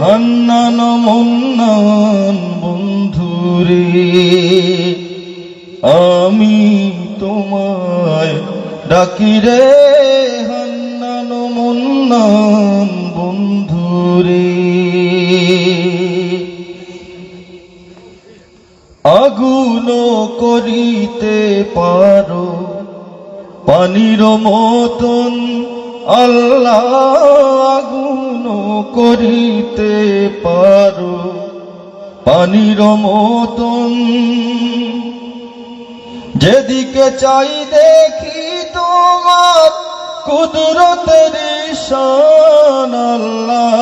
হান্নান মুন্নান বন্ধুরে আমি তোমায় ডাকি রে হান্নান মুন্নান বন্ধুরে। আগুন করিতে পারো পানির মতন আল্লাহ, আগুন করিতে পারো পানির মতন, যেদিকে চাই দেখি তোমার কুদরতের শান আল্লাহ,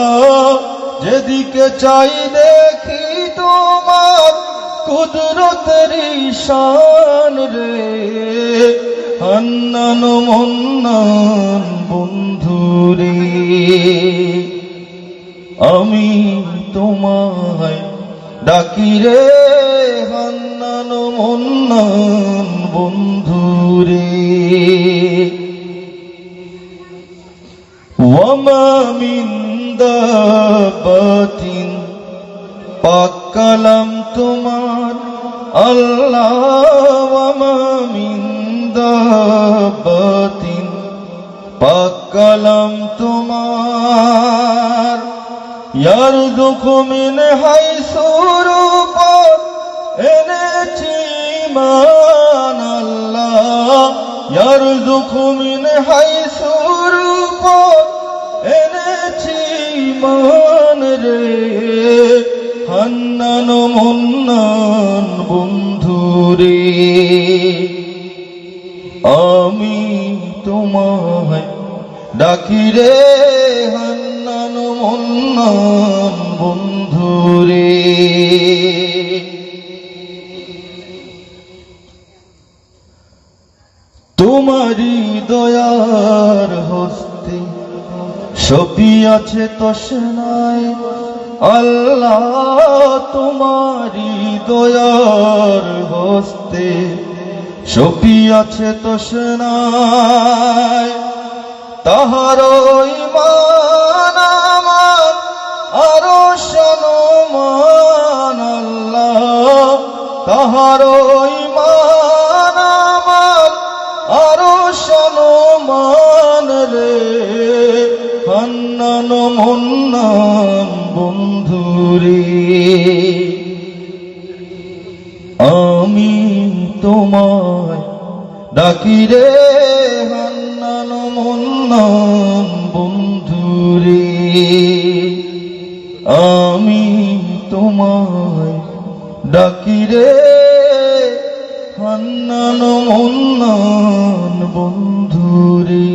যেদিকে চাই দেখি তোমার কুদরতের শান রে হান্নান মুন্নান বন্ধুরে আমি তোমায় ডাকি রে হান্নান মুন্নান বন্ধুরে। ওয়ামা মিন দাবাতিন পাক কালাম তোমার আল্লাহ, ওয়ামা মিন দাবাতিন পাক কালাম তোমার, ইয়ারযুকু মিন হাইসু রুপাত এনেছি মান আল্লাহ, ইয়ারযুকু মিন হাইসু রুপাত এনেছি মান রে হান্নান মুন্নান বন্ধুরে আমি তোমায় ডাকি রে হান্নান মুন্নান বন্ধুরে। তোমারি দয়ার হস্তে সপিয়াছে তসনায় আল্লাহ, তোমারি দয়ার হস্তে সপিয়াছে তসনায়, তাহার ঈমান আমার আরো সম্মান আল্লাহ, তাহার ঈমান আমার আরো সম্মান রে হান্নান মুন্নান বন্ধুরে আমি তোমায় ডাকি রে হান্নান মুন্নান বন্ধুরে আমি তোমায় ডাকি রে হান্নান মুন্নান বন্ধুরে।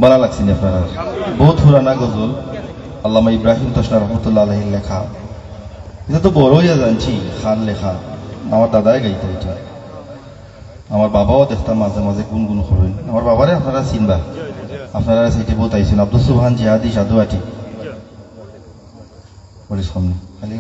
ভালো লাগছে না আপনার? বহুত পুরানা গজল, আল্লামা ইব্রাহিম তসনা রহমতুল্লাহ আলাইহির লেখা। এটা তো বড় হইয়া জানছি খান লেখা, আমার দাদাই গাইতে এটা, আমার বাবাও দেখতাম মাঝে মাঝে গুনগুন করেন। আমার বাবারে আপনারা চিনবা, আপনারা সেটি বোধ আইছেন আব্দুল সুবহান জিহাদি সাধু আটি বলিস সামনে খালি